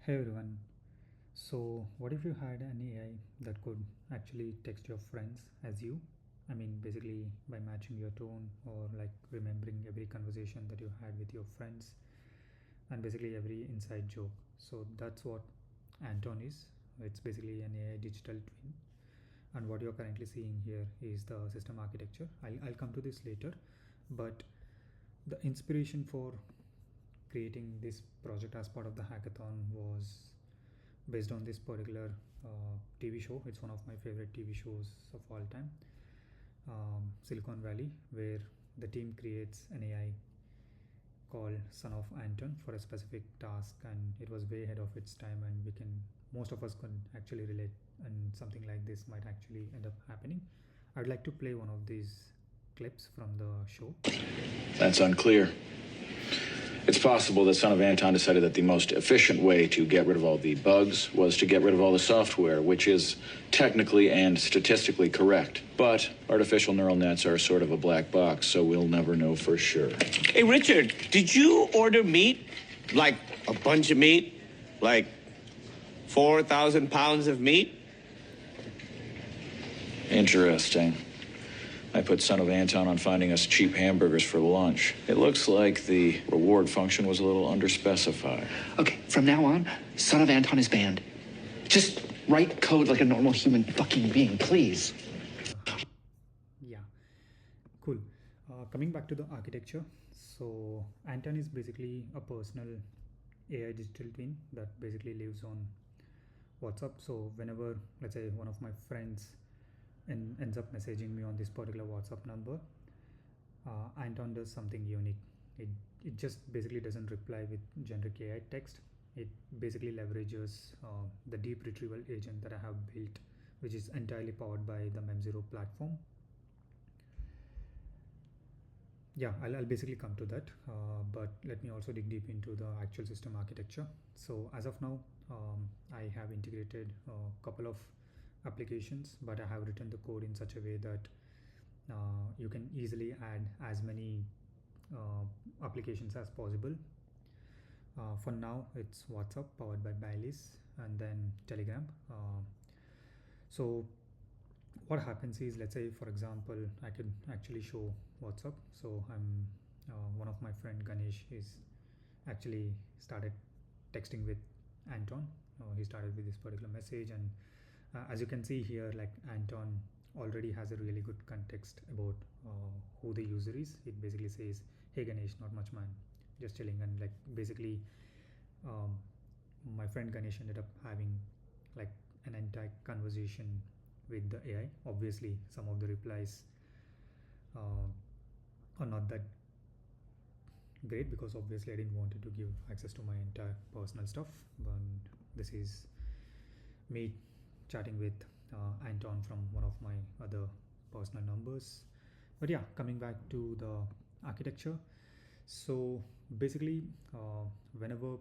Hey everyone. So, what if you had an AI that could actually text your friends as you? I mean, basically by matching your tone or like remembering every conversation that you had with your friends and basically every inside joke. So, that's what Anton is. It's basically an AI digital twin. And what you're currently seeing here is the system architecture. I'll come to this later. But the inspiration for creating this project as part of the hackathon was based on this particular TV show. It's one of my favorite TV shows of all time, Silicon Valley, where the team creates an AI called Son of Anton for a specific task, and it was way ahead of its time. And most of us can actually relate, and something like this might actually end up happening. I'd like to play one of these clips from the show. That's unclear. It's possible that Son of Anton decided that the most efficient way to get rid of all the bugs was to get rid of all the software, which is technically and statistically correct. But artificial neural nets are sort of a black box, so we'll never know for sure. Hey, Richard, did you order meat? Like a bunch of meat? Like 4,000 pounds of meat? Interesting. I put Son of Anton on finding us cheap hamburgers for lunch. It looks like the reward function was a little underspecified. Okay, from now on, Son of Anton is banned. Just write code like a normal human fucking being, please. Yeah, cool. Coming back to the architecture, so Anton is basically a personal AI digital twin that basically lives on WhatsApp. So whenever, let's say, one of my friends ends up messaging me on this particular WhatsApp number, Anton does something unique. It just basically doesn't reply with generic AI text. It basically leverages the deep retrieval agent that I have built, which is entirely powered by the MEM0 platform. Yeah, I'll basically come to that, but let me also dig deep into the actual system architecture. So as of now, I have integrated a couple of applications, but I have written the code in such a way that you can easily add as many applications as possible. For now, it's WhatsApp powered by Baileys, and then Telegram. So what happens is, let's say for example, I could actually show WhatsApp. So I'm one of my friend Ganesh is actually started texting with Anton. He started with this particular message, and as you can see here, like Anton already has a really good context about who the user is. It basically says, "Hey Ganesh, not much man, just chilling," and like basically, my friend Ganesh ended up having like an entire conversation with the AI. Obviously, some of the replies are not that great because obviously I didn't want it to give access to my entire personal stuff. But this is me chatting with Anton from one of my other personal numbers. But yeah, coming back to the architecture. So basically, whenever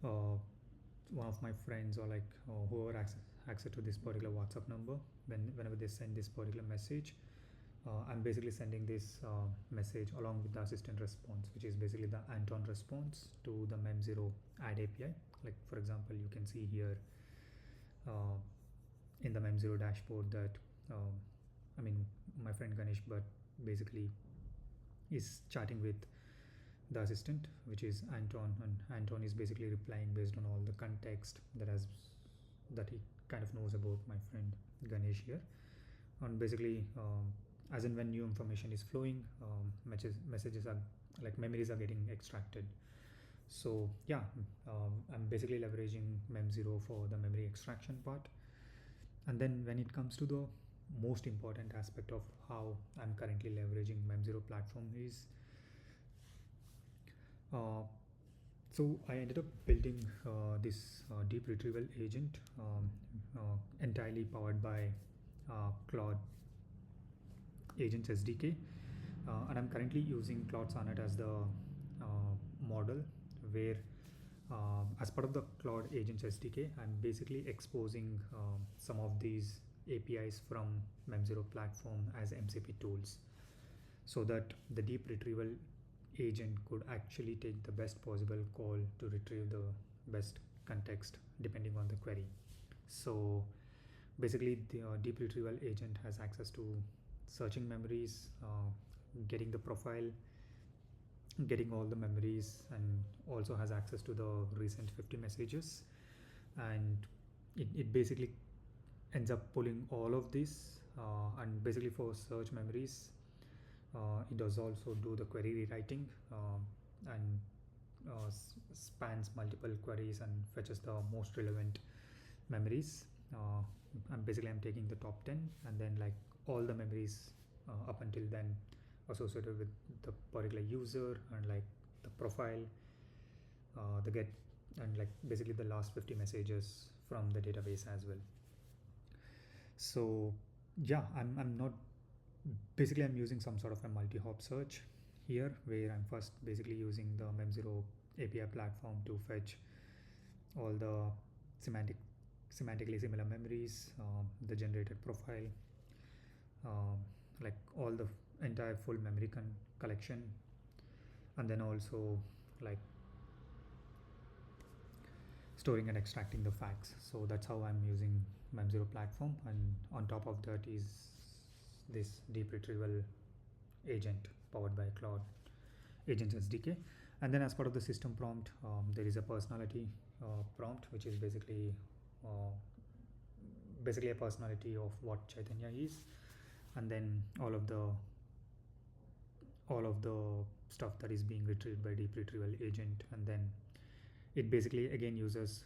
one of my friends or like whoever access to this particular WhatsApp number, whenever they send this particular message, I'm basically sending this message along with the assistant response, which is basically the Anton response to the MEM0 add API. Like for example, you can see here in the MEM0 dashboard that I mean my friend Ganesh, but basically is chatting with the assistant, which is Anton, and Anton is basically replying based on all the context that he kind of knows about my friend Ganesh here. And basically, as in when new information is flowing, messages are like memories are getting extracted. So yeah, I'm basically leveraging MEM0 for the memory extraction part. And then when it comes to the most important aspect of how I'm currently leveraging MEM0 platform is, so I ended up building this deep retrieval agent entirely powered by Claude Agents SDK, and I'm currently using Claude Sonnet as the model, where as part of the Claude Agents SDK, I'm basically exposing some of these APIs from MEM0 platform as MCP tools, so that the deep retrieval agent could actually take the best possible call to retrieve the best context depending on the query. So basically the deep retrieval agent has access to searching memories, getting the profile, getting all the memories, and also has access to the recent 50 messages. And it basically ends up pulling all of this, and basically for search memories, it does also do the query rewriting, and spans multiple queries and fetches the most relevant memories. I'm taking the top 10, and then like all the memories up until then associated with the particular user, and like the profile, the get, and like basically the last 50 messages from the database as well. So yeah, I'm not basically I'm using some sort of a multi-hop search here, where I'm first basically using the MEM0 API platform to fetch all the semantically similar memories, the generated profile, um, like all the entire full memory collection, and then also like storing and extracting the facts. So that's how I'm using MEM0 platform, and on top of that is this deep retrieval agent powered by Cloud Agents SDK. And then as part of the system prompt, there is a personality prompt, which is uh, basically a personality of what Chaitanya is, and then all of the stuff that is being retrieved by deep retrieval agent. And then it basically again uses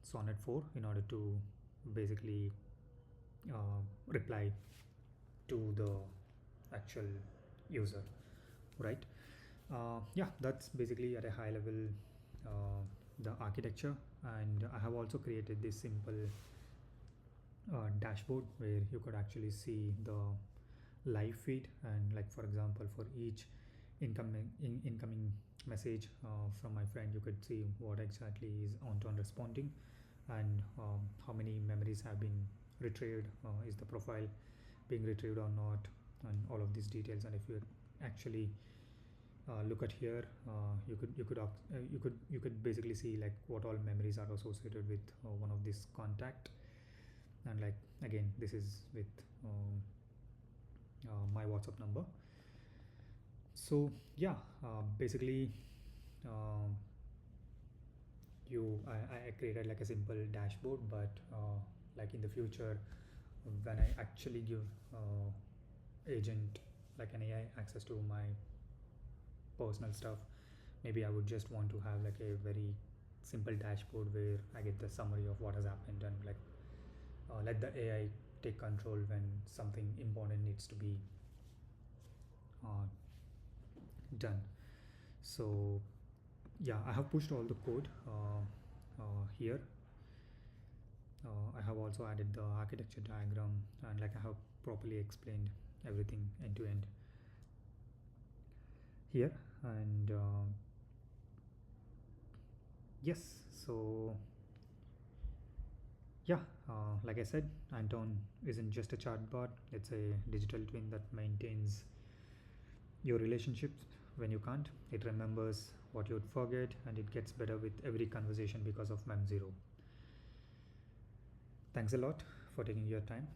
Sonnet 4 in order to basically reply to the actual user, right? Yeah, that's basically at a high level the architecture. And I have also created this simple dashboard where you could actually see the live feed, and like for example for each incoming message from my friend, you could see what exactly is Anton responding, and how many memories have been retrieved, is the profile being retrieved or not, and all of these details. And if you actually look at here, you could basically see like what all memories are associated with one of this contact. And like again, this is with my WhatsApp number. So yeah, basically um, I created like a simple dashboard, but like in the future, when I actually give agent like an AI access to my personal stuff, maybe I would just want to have like a very simple dashboard where I get the summary of what has happened, and like let the AI take control when something important needs to be uh, done. So yeah, I have pushed all the code here. I have also added the architecture diagram, and like I have properly explained everything end to end here. And yes, so yeah, like I said, Anton isn't just a chatbot, it's a digital twin that maintains your relationships when you can't. It remembers what you'd forget, and it gets better with every conversation because of MEM0. Thanks a lot for taking your time.